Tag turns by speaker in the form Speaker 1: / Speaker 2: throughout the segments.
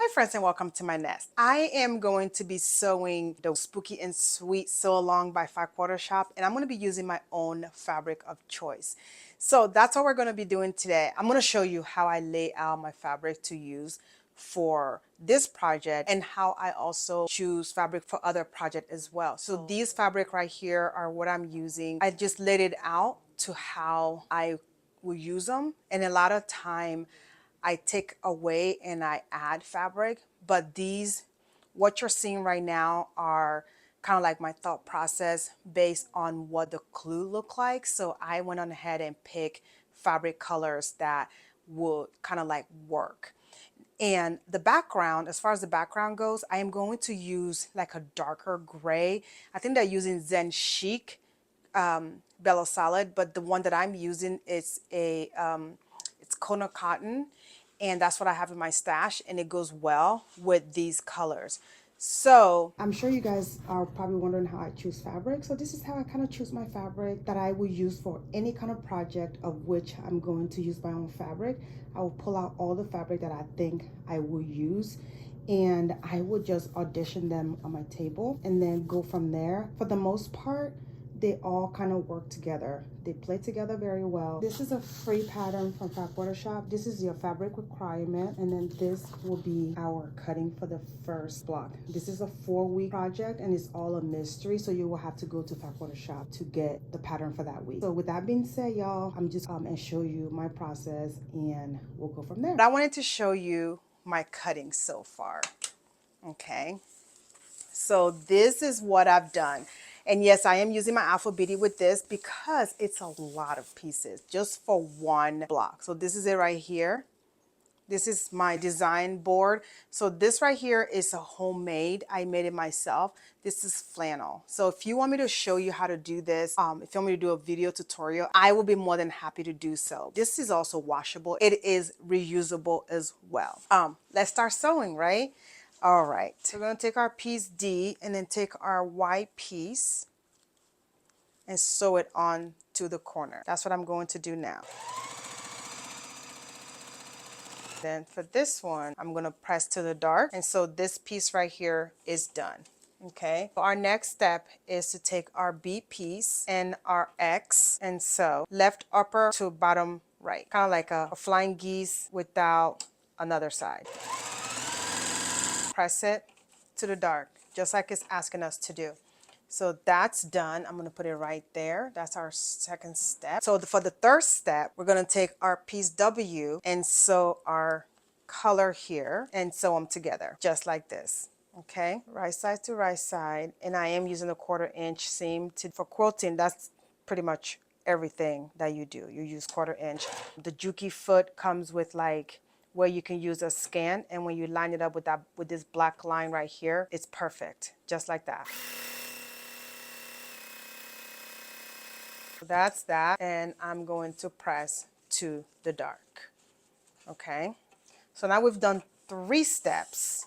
Speaker 1: Hi friends and welcome to my nest. I am going to be sewing the Spooky and Sweet Sew Along by 5/4 Shop, and I'm going to be using my own fabric of choice. So that's what we're going to be doing today. I'm going to show you how I lay out my fabric to use for this project and how I also choose fabric for other projects as well. So these fabric right here are what I'm using. I just laid it out to how I will use them, and a lot of time I take away and I add fabric, but these, what you're seeing right now are kind of like my thought process based on what the clue look like. So I went on ahead and picked fabric colors that would kind of like work. And the background, as far as the background goes, I am going to use like a darker gray. I think they're using Zen Chic Bello Solid, but the one that I'm using is it's Kona Cotton, and that's what I have in my stash, and it goes well with these colors. So I'm sure you guys are probably wondering how I choose fabric. So this is how I kind of choose my fabric that I will use for any kind of project of which I'm going to use my own fabric. I will pull out all the fabric that I think I will use, and I will just audition them on my table and then go from there. For the most part, they all kind of work together. They play together very well. This is a free pattern from 5/4 Shop. This is your fabric requirement, and then this will be our cutting for the first block. This is a 4-week project, and it's all a mystery, so you will have to go to 5/4 Shop to get the pattern for that week. So with that being said, y'all, I'm just and show you my process, and we'll go from there. But I wanted to show you my cutting so far. Okay, so this is what I've done. And yes, I am using my alphabeti with this because it's a lot of pieces just for one block. So this is it right here. This is my design board. So this right here is a homemade. I made it myself. This is flannel. So if you want me to show you how to do this, if you want me to do a video tutorial, I will be more than happy to do so. This is also washable. It is reusable as well. Let's start sewing, right? All right, so we're gonna take our piece D and then take our Y piece and sew it on to the corner. That's what I'm going to do now. Then for this one, I'm gonna press to the dark. And so this piece right here is done. Okay, so our next step is to take our B piece and our X and sew left upper to bottom right, kind of like a flying geese without another side. Press it to the dark, just like it's asking us to do. So that's done. I'm going to put it right there. That's our second step. So for the third step, we're going to take our piece W and sew our color here and sew them together, just like this. Okay, right side to right side. And I am using a 1/4 inch seam for quilting. That's pretty much everything that you do. You use 1/4 inch. The Juki foot comes with like where you can use a scan, and when you line it up with this black line right here, it's perfect, just like that. So that's that, and I'm going to press to the dark. Okay, so now we've done 3 steps.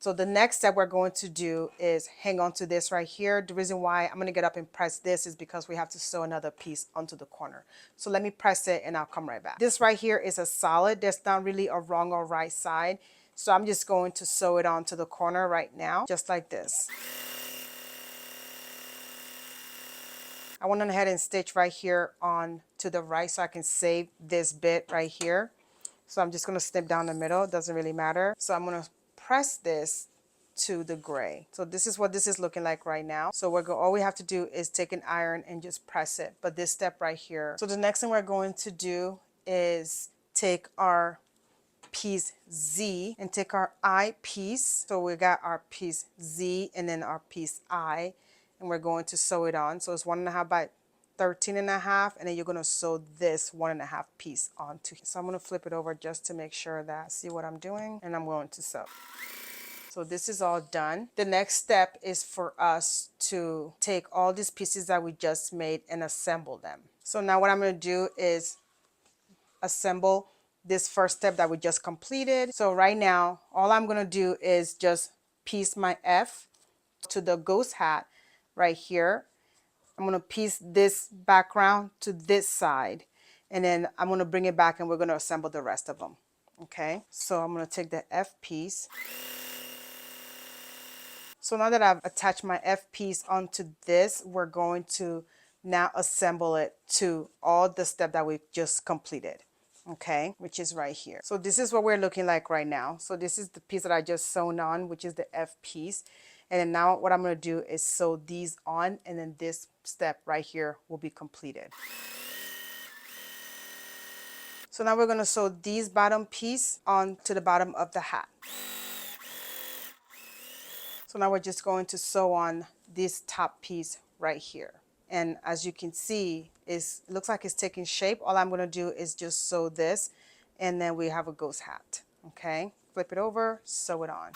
Speaker 1: So the next step we're going to do is hang on to this right here. The reason why I'm going to get up and press this is because we have to sew another piece onto the corner. So let me press it and I'll come right back. This right here is a solid. There's not really a wrong or right side. So I'm just going to sew it onto the corner right now, just like this. I went ahead and stitch right here on to the right so I can save this bit right here. So I'm just going to snip down the middle. It doesn't really matter. So I'm going to press this to the gray. So this is what this is looking like right now. So all we have to do is take an iron and just press it. But this step right here. So the next thing we're going to do is take our piece Z and take our I piece. So we got our piece Z and then our piece I, and we're going to sew it on. So it's 1.5 by 13.5, and then you're going to sew this 1.5 piece onto. So I'm going to flip it over just to make sure that I see what I'm doing, and I'm going to sew. So this is all done. The next step is for us to take all these pieces that we just made and assemble them. So now what I'm going to do is assemble this first step that we just completed. So right now, all I'm going to do is just piece my F to the ghost hat right here. I'm going to piece this background to this side, and then I'm going to bring it back and we're going to assemble the rest of them. Okay, so I'm going to take the F piece. So now that I've attached my F piece onto this, we're going to now assemble it to all the step that we've just completed. Okay, which is right here. So this is what we're looking like right now. So this is the piece that I just sewn on, which is the F piece. And then now what I'm going to do is sew these on, and then this step right here will be completed. So now we're going to sew these bottom piece onto the bottom of the hat. So now we're just going to sew on this top piece right here. And as you can see, it looks like it's taking shape. All I'm going to do is just sew this, and then we have a ghost hat. Okay, flip it over, sew it on.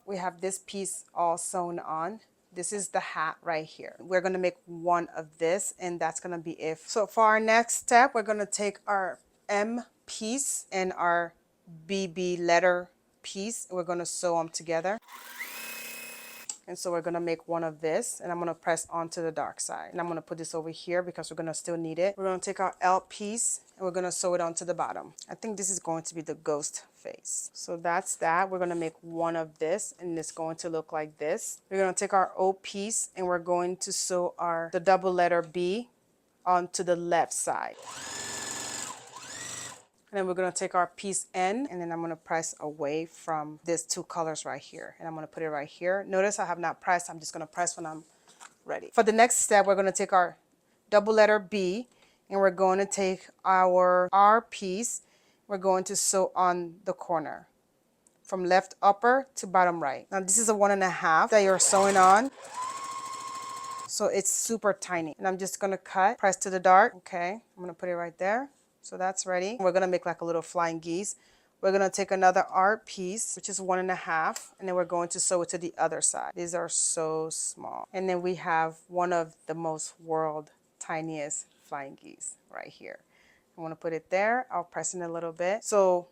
Speaker 1: We have this piece all sewn on. This is the hat right here. We're going to make one of this, and that's going to be it. So for our next step, we're going to take our M piece and our BB letter piece. We're going to sew them together. And so we're going to make one of this, and I'm going to press onto the dark side. And I'm going to put this over here because we're going to still need it. We're going to take our L piece, and we're going to sew it onto the bottom. I think this is going to be the ghost face. So that's that. We're going to make one of this, and it's going to look like this. We're going to take our O piece, and we're going to sew the double letter B onto the left side. And then we're going to take our piece N, and then I'm going to press away from these two colors right here. And I'm going to put it right here. Notice I have not pressed. I'm just going to press when I'm ready. For the next step, we're going to take our double letter B, and we're going to take our R piece. We're going to sew on the corner from left upper to bottom right. Now this is a 1.5 that you're sewing on. So it's super tiny. And I'm just going to cut, press to the dark. Okay, I'm going to put it right there. So that's ready. We're going to make like a little flying geese. We're going to take another art piece, which is 1.5, and then we're going to sew it to the other side. These are so small. And then we have one of the most world tiniest flying geese right here. I want to put it there. I'll press in a little bit. So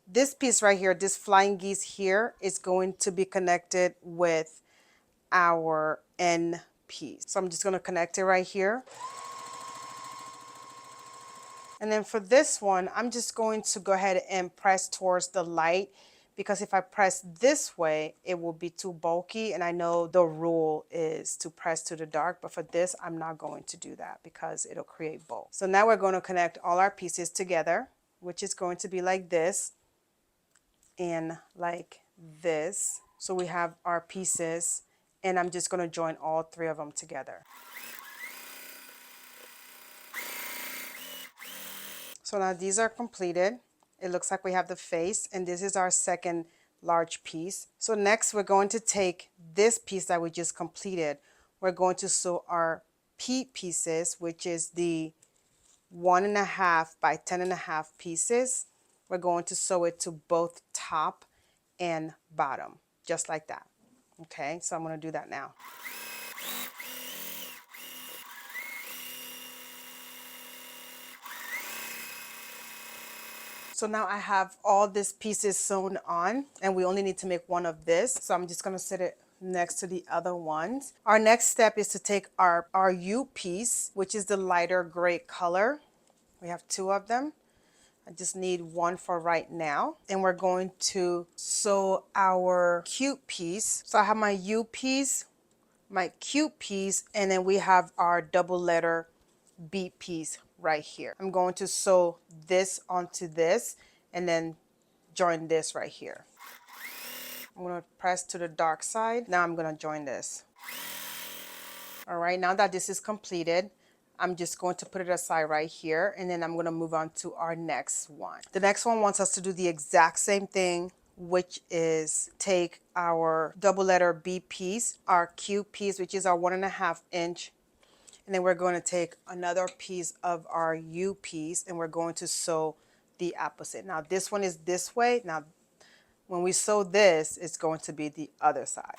Speaker 1: this piece right here, this flying geese here, is going to be connected with our N piece. So I'm just going to connect it right here. And then for this one, I'm just going to go ahead and press towards the light, because if I press this way, it will be too bulky. And I know the rule is to press to the dark, but for this, I'm not going to do that because it'll create bulk. So now we're going to connect all our pieces together, which is going to be like this and like this. So we have our pieces, and I'm just going to join all three of them together. So now these are completed. It looks like we have the face, and this is our second large piece. So next we're going to take this piece that we just completed. We're going to sew our P pieces, which is the 1.5 by 10.5 pieces. We're going to sew it to both top and bottom, just like that. Okay, so I'm going to do that now. So now I have all these pieces sewn on, and we only need to make one of this. So I'm just going to set it next to the other ones. Our next step is to take our U piece, which is the lighter gray color. We have two of them. I just need one for right now. And we're going to sew our cute piece. So I have my U piece, my cute piece, and then we have our double letter B piece right here. I'm going to sew this onto this and then join this right here. I'm going to press to the dark side. Now I'm going to join this. All right, now that this is completed, I'm just going to put it aside right here, and then I'm going to move on to our next one. The next one wants us to do the exact same thing, which is take our double letter B piece, our Q piece, which is our 1.5 inch, and then we're going to take another piece of our U piece, and we're going to sew the opposite. Now this one is this way. Now when we sew this, it's going to be the other side.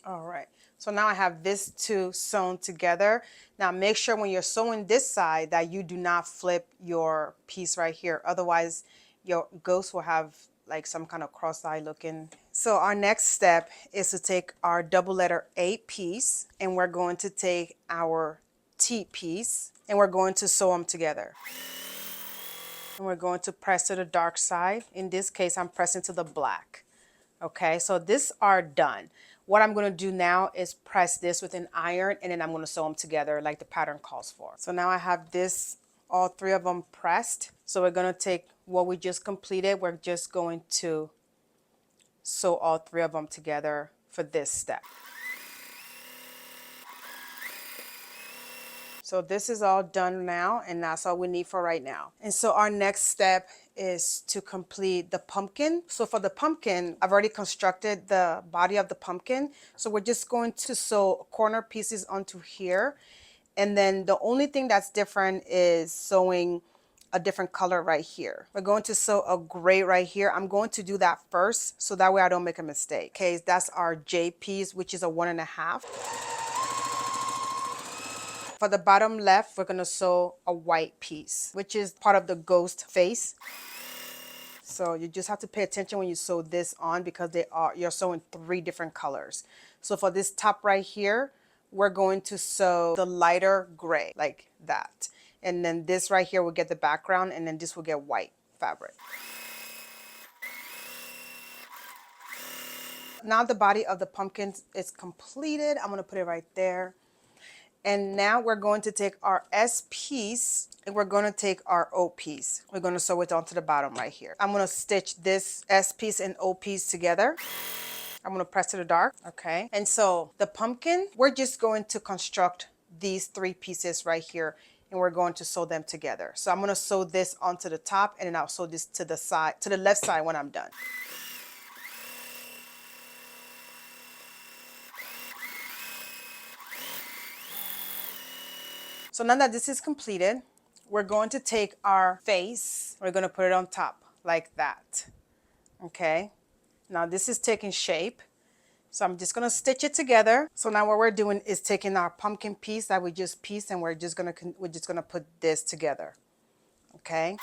Speaker 1: All right, so now I have this two sewn together. Now make sure when you're sewing this side that you do not flip your piece right here. Otherwise your ghost will have like some kind of cross-eye looking. So our next step is to take our double letter A piece, and we're going to take our T piece, and we're going to sew them together. And we're going to press to the dark side. In this case, I'm pressing to the black. Okay, so these are done. What I'm going to do now is press this with an iron, and then I'm going to sew them together like the pattern calls for. So now I have this, all three of them pressed. So we're going to take what we just completed. We're just going to sew all three of them together for this step. So this is all done now, and that's all we need for right now. And so our next step is to complete the pumpkin. So for the pumpkin, I've already constructed the body of the pumpkin. So we're just going to sew corner pieces onto here. And then the only thing that's different is sewing a different color right here. We're going to sew a gray right here. I'm going to do that first, so that way I don't make a mistake. Okay, that's our J piece, which is a 1.5. For the bottom left, we're gonna sew a white piece, which is part of the ghost face. So you just have to pay attention when you sew this on, because you're sewing 3 different colors. So for this top right here, we're going to sew the lighter gray like that. And then this right here will get the background, and then this will get white fabric. Now the body of the pumpkin is completed. I'm gonna put it right there. And now we're going to take our S piece, and we're going to take our O piece. We're going to sew it onto the bottom right here. I'm going to stitch this S piece and O piece together. I'm going to press to the dark. Okay. And so the pumpkin, we're just going to construct these 3 pieces right here, and we're going to sew them together. So I'm going to sew this onto the top, and then I'll sew this to the side, to the left side when I'm done. So now that this is completed, we're going to take our face, we're going to put it on top like that. Okay. Now this is taking shape. So I'm just going to stitch it together. So now what we're doing is taking our pumpkin piece that we just pieced, and we're just going to put this together. Okay.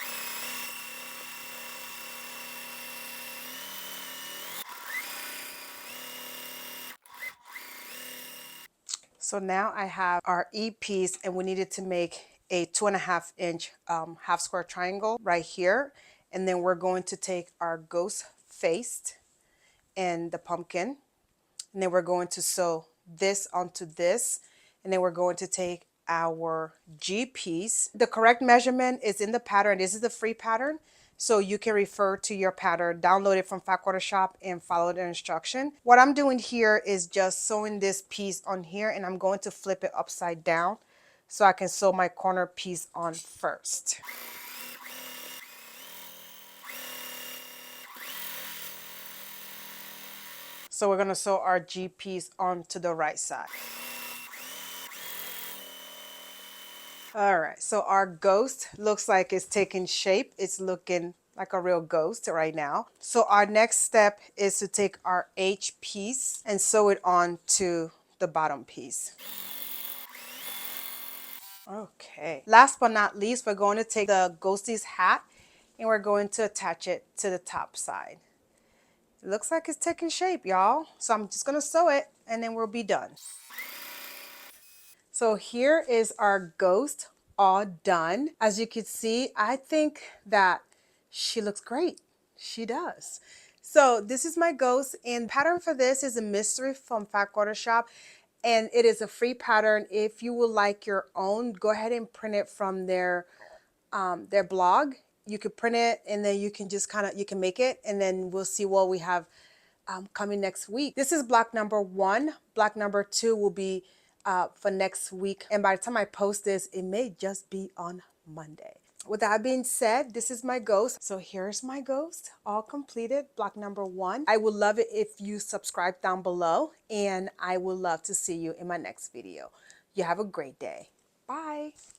Speaker 1: So now I have our E piece, and we needed to make a 2.5 inch half square triangle right here. And then we're going to take our ghost face and the pumpkin, and then we're going to sew this onto this, and then we're going to take our G piece. The correct measurement is in the pattern. This is the free pattern, so you can refer to your pattern, download it from 5/4 Shop, and follow the instruction. What I'm doing here is just sewing this piece on here, and I'm going to flip it upside down so I can sew my corner piece on first. So we're going to sew our G piece onto the right side. All right, so our ghost looks like it's taking shape. It's looking like a real ghost right now. So our next step is to take our H piece and sew it onto the bottom piece. Okay. Last but not least, we're going to take the ghostie's hat, and we're going to attach it to the top side. It looks like it's taking shape, y'all. So I'm just going to sew it, and then we'll be done. So here is our ghost all done. As you can see, I think that she looks great. She does. So this is my ghost, and pattern for this is a mystery from 5/4 Shop, and it is a free pattern. If you would like your own, go ahead and print it from their blog. You could print it, and then you can just you can make it, and then we'll see what we have coming next week. This is block number 1. Block number 2 will be for next week. And by the time I post this, it may just be on Monday. With that being said, this is my ghost. So here's my ghost, all completed, block number 1. I would love it if you subscribe down below, and I would love to see you in my next video. You have a great day. Bye.